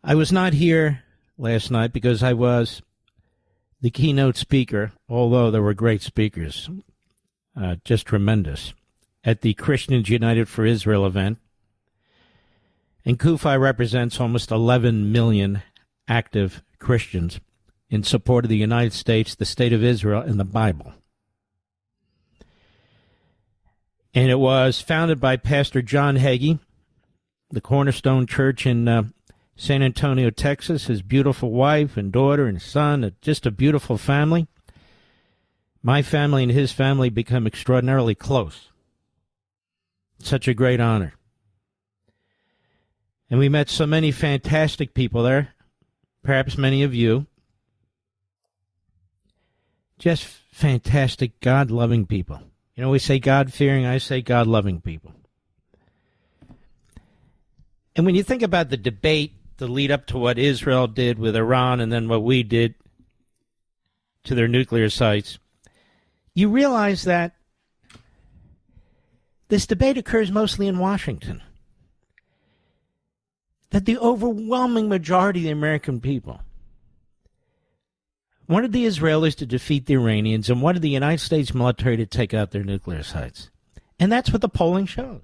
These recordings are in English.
I was not here last night because I was the keynote speaker, although there were great speakers, just tremendous, at the Christians United for Israel event. And CUFI represents almost 11 million active Christians in support of the United States, the State of Israel, and the Bible. And it was founded by Pastor John Hagee, the Cornerstone Church in San Antonio, Texas, his beautiful wife and daughter and son, just a beautiful family. My family and his family become extraordinarily close. Such a great honor. And we met so many fantastic people there, perhaps many of you. Just fantastic, God-loving people. You know, we say God-fearing, I say God-loving people. And when you think about the debate, the lead up to what Israel did with Iran and then what we did to their nuclear sites, you realize that this debate occurs mostly in Washington. That the overwhelming majority of the American people wanted the Israelis to defeat the Iranians and wanted the United States military to take out their nuclear sites. And that's what the polling shows.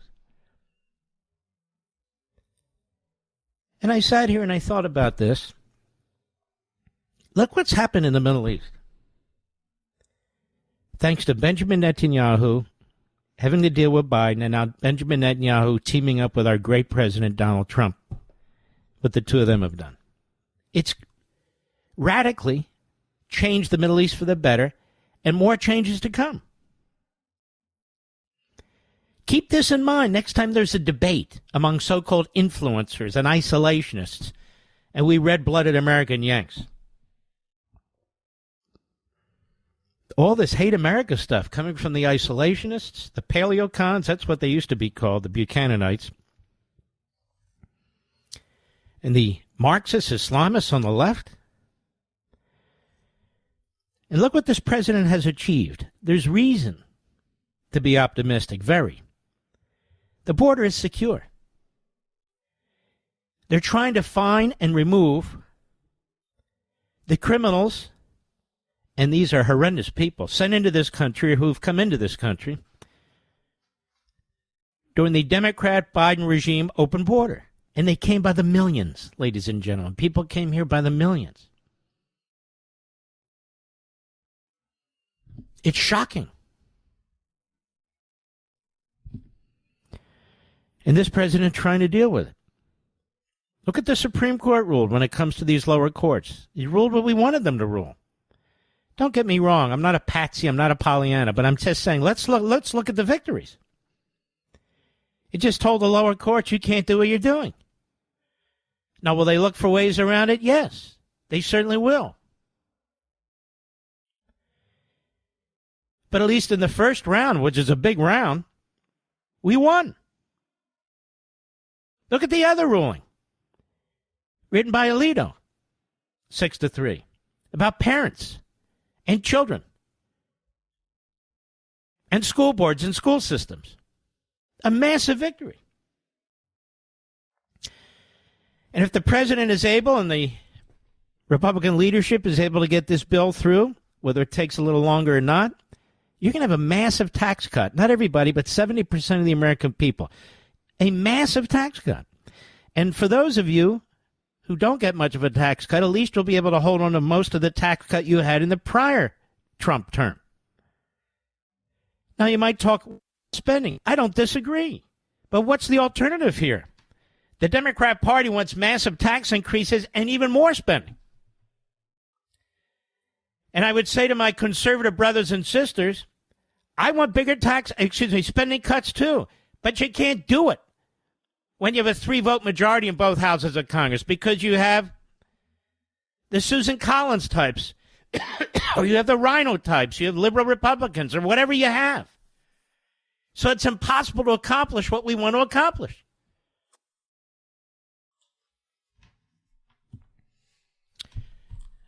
And I sat here and I thought about this. Look what's happened in the Middle East. Thanks to Benjamin Netanyahu having to deal with Biden, and now Benjamin Netanyahu teaming up with our great president, Donald Trump, what the two of them have done. It's radically changed the Middle East for the better, and more changes to come. Keep this in mind next time there's a debate among so-called influencers and isolationists, and we red-blooded American Yanks. All this hate America stuff coming from the isolationists, the paleocons, that's what they used to be called, the Buchananites, and the Marxist-Islamists on the left. And look what this president has achieved. There's reason to be optimistic, very. The border is secure. They're trying to find and remove the criminals, and these are horrendous people, sent into this country or who've come into this country during the Democrat-Biden regime open border. And they came by the millions, ladies and gentlemen. People came here by the millions. It's shocking. And this president trying to deal with it. Look at the Supreme Court ruled when it comes to these lower courts. He ruled what we wanted them to rule. Don't get me wrong. I'm not a patsy. I'm not a Pollyanna. But I'm just saying, let's look at the victories. It just told the lower courts you can't do what you're doing. Now, will they look for ways around it? Yes, they certainly will. But at least in the first round, which is a big round, we won. Look at the other ruling, written by Alito, 6-3, about parents and children and school boards and school systems. A massive victory. And if the president is able and the Republican leadership is able to get this bill through, whether it takes a little longer or not, you're going to have a massive tax cut. Not everybody, but 70% of the American people. A massive tax cut. And for those of you who don't get much of a tax cut, at least you'll be able to hold on to most of the tax cut you had in the prior Trump term. Now, you might talk spending. I don't disagree. But what's the alternative here? The Democrat Party wants massive tax increases and even more spending. And I would say to my conservative brothers and sisters, I want bigger spending cuts too. But you can't do it when you have a 3-vote majority in both houses of Congress, because you have the Susan Collins types, or you have the Rhino types, you have liberal Republicans, or whatever you have. So it's impossible to accomplish what we want to accomplish.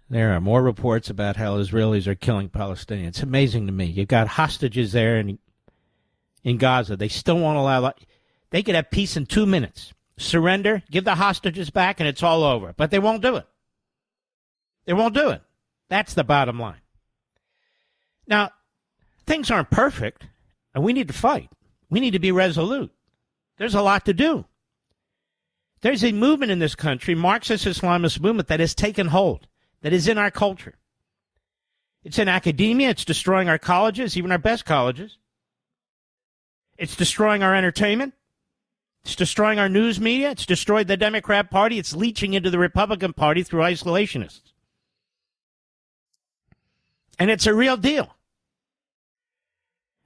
There are more reports about how Israelis are killing Palestinians. It's amazing to me. You've got hostages there in Gaza. They still won't allow. They could have peace in 2 minutes. surrender, give the hostages back, and it's all over. But they won't do it. They won't do it. That's the bottom line. Now, things aren't perfect, and we need to fight. We need to be resolute. There's a lot to do. There's a movement in this country, Marxist-Islamist movement, that has taken hold, that is in our culture. It's in academia. It's destroying our colleges, even our best colleges. It's destroying our entertainment. It's destroying our news media. It's destroyed the Democrat Party. It's leaching into the Republican Party through isolationists. And it's a real deal.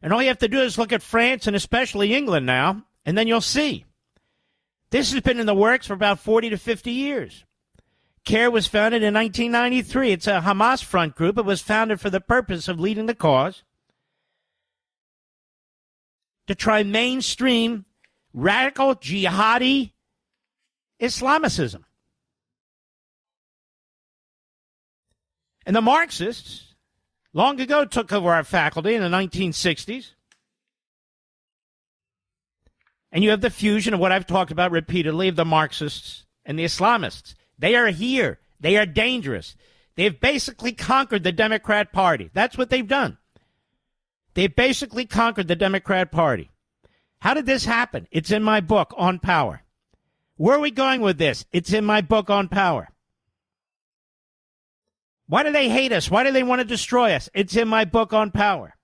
And all you have to do is look at France and especially England now, and then you'll see. This has been in the works for about 40 to 50 years. CARE was founded in 1993. It's a Hamas front group. It was founded for the purpose of leading the cause to try mainstream radical jihadi Islamicism. And the Marxists long ago took over our faculty in the 1960s. And you have the fusion of what I've talked about repeatedly of the Marxists and the Islamists. They are here. They are dangerous. They've basically conquered the Democrat Party. That's what they've done. They've basically conquered the Democrat Party. How did this happen? It's in my book, On Power. Where are we going with this? It's in my book, On Power. Why do they hate us? Why do they want to destroy us? It's in my book, On Power.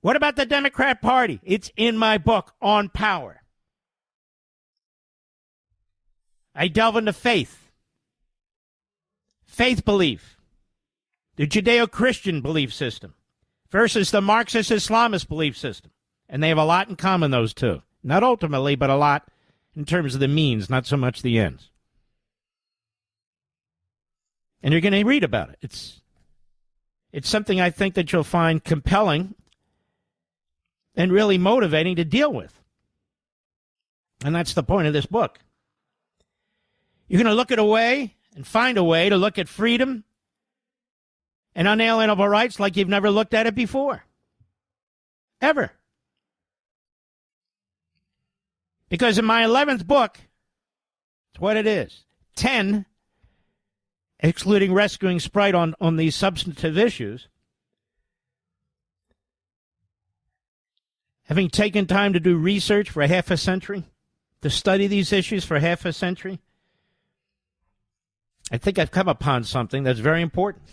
What about the Democrat Party? It's in my book, On Power. I delve into faith belief, the Judeo-Christian belief system versus the Marxist-Islamist belief system. And they have a lot in common, those two. Not ultimately, but a lot in terms of the means, not so much the ends. And you're going to read about it. It's something I think that you'll find compelling and really motivating to deal with. And that's the point of this book. You're going to look at a way and find a way to look at freedom and unalienable rights like you've never looked at it before. Ever. Because in my 11th book, it's what it is. 10, excluding rescuing Sprite on these substantive issues, having taken time to do research for half a century, to study these issues for half a century, I think I've come upon something that's very important.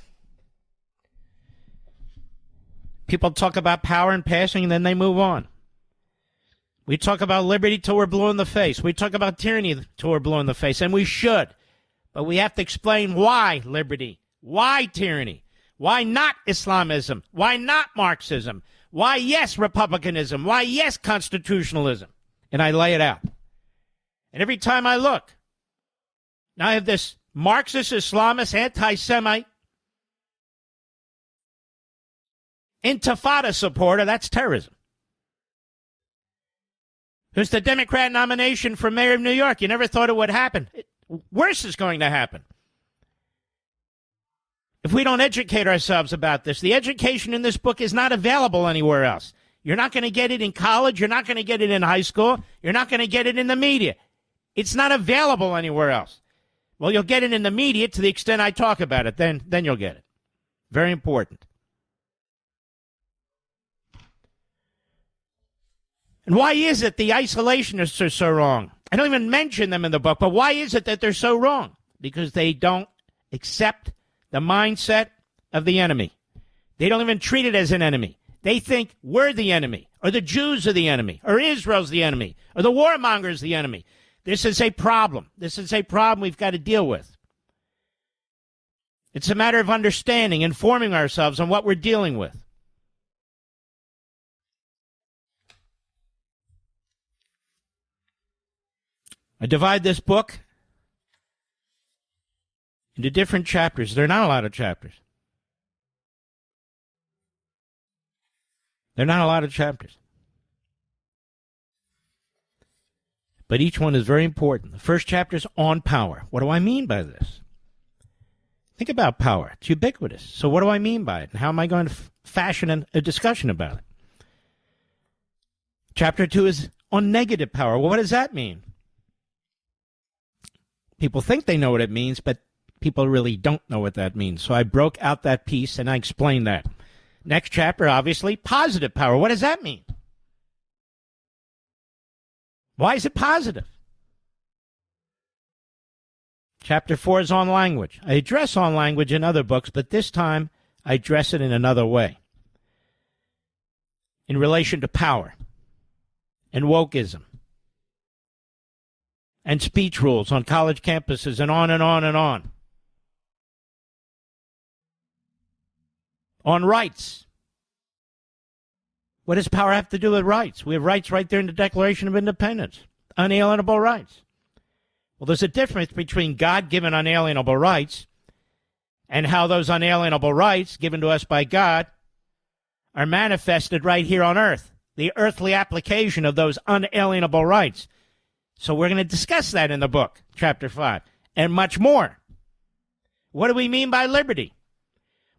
People talk about power and passing, and then they move on. We talk about liberty till we're blue in the face. We talk about tyranny till we're blue in the face, and we should. But we have to explain why liberty, why tyranny, why not Islamism, why not Marxism, why yes republicanism, why yes constitutionalism. And I lay it out. And every time I look, now I have this Marxist, Islamist, anti-Semite, Intifada supporter, that's terrorism. There's the Democrat nomination for mayor of New York. You never thought it would happen. Worse is going to happen. If we don't educate ourselves about this, the education in this book is not available anywhere else. You're not going to get it in college. You're not going to get it in high school. You're not going to get it in the media. It's not available anywhere else. Well, you'll get it in the media to the extent I talk about it. Then you'll get it. Very important. And why is it the isolationists are so wrong? I don't even mention them in the book, but why is it that they're so wrong? Because they don't accept the mindset of the enemy. They don't even treat it as an enemy. They think we're the enemy, or the Jews are the enemy, or Israel's the enemy, or the warmongers the enemy. This is a problem. This is a problem we've got to deal with. It's a matter of understanding, informing ourselves on what we're dealing with. I divide this book into different chapters. There are not a lot of chapters. There are not a lot of chapters. But each one is very important. The first chapter is on power. What do I mean by this? Think about power. It's ubiquitous. So what do I mean by it? And how am I going to fashion a discussion about it? Chapter 2 is on negative power. Well, what does that mean? People think they know what it means, but people really don't know what that means. So I broke out that piece and I explained that. Next chapter, obviously, positive power. What does that mean? Why is it positive? Chapter 4 is on language. I address on language in other books, but this time I address it in another way. In relation to power and wokeism and speech rules on college campuses and on and on and on. On rights. What does power have to do with rights? We have rights right there in the Declaration of Independence. Unalienable rights. Well, there's a difference between God-given unalienable rights and how those unalienable rights given to us by God are manifested right here on earth. The earthly application of those unalienable rights. So we're going to discuss that in the book, chapter 5, and much more. What do we mean by liberty?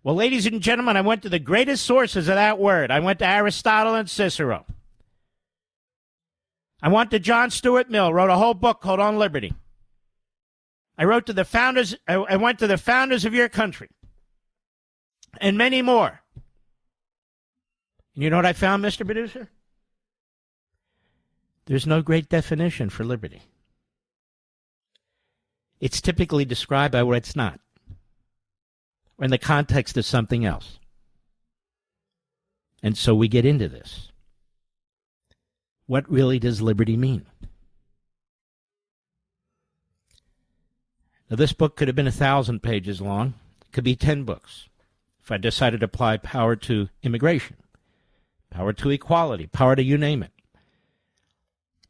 Well, ladies and gentlemen, I went to the greatest sources of that word. I went to Aristotle and Cicero. I went to John Stuart Mill, wrote a whole book called On Liberty. I wrote to the founders, I went to the founders of your country, and many more. And you know what I found, Mr. Producer? There's no great definition for liberty. It's typically described by what it's not, or in the context of something else. And so we get into this. What really does liberty mean? Now, this book could have been 1,000 pages long. It could be 10 books if I decided to apply power to immigration, power to equality, power to you name it.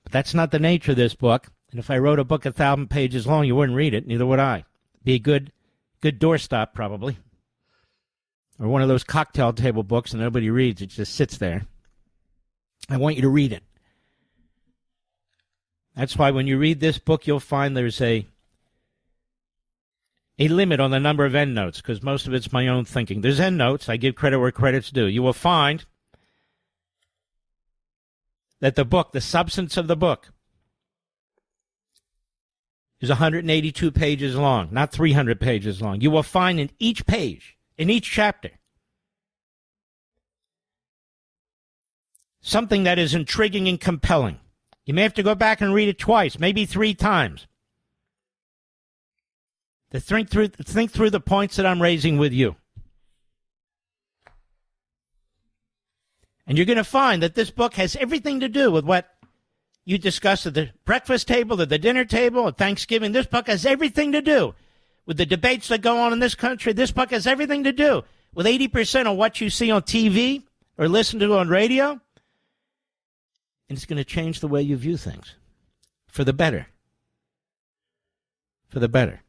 But that's not the nature of this book. And if I wrote a book 1,000 pages long, you wouldn't read it. Neither would I. Be a good doorstop, probably. Or one of those cocktail table books and nobody reads. It just sits there. I want you to read it. That's why when you read this book, you'll find there's a limit on the number of endnotes, because most of it's my own thinking. There's endnotes. I give credit where credit's due. You will find that the book, the substance of the book, is 182 pages long, not 300 pages long. You will find in each page, in each chapter, something that is intriguing and compelling. You may have to go back and read it twice, maybe 3 times, to think through the points that I'm raising with you. And you're going to find that this book has everything to do with what you discuss at the breakfast table, at the dinner table, at Thanksgiving. This book has everything to do with the debates that go on in this country. This book has everything to do with 80% of what you see on TV or listen to on radio. And it's going to change the way you view things for the better. For the better.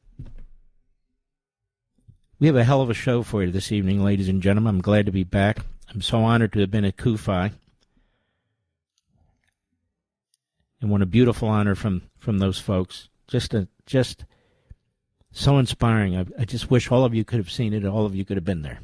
We have a hell of a show for you this evening, ladies and gentlemen. I'm glad to be back. I'm so honored to have been at Kufi. And what a beautiful honor from those folks. Just so inspiring. I just wish all of you could have seen it, all of you could have been there.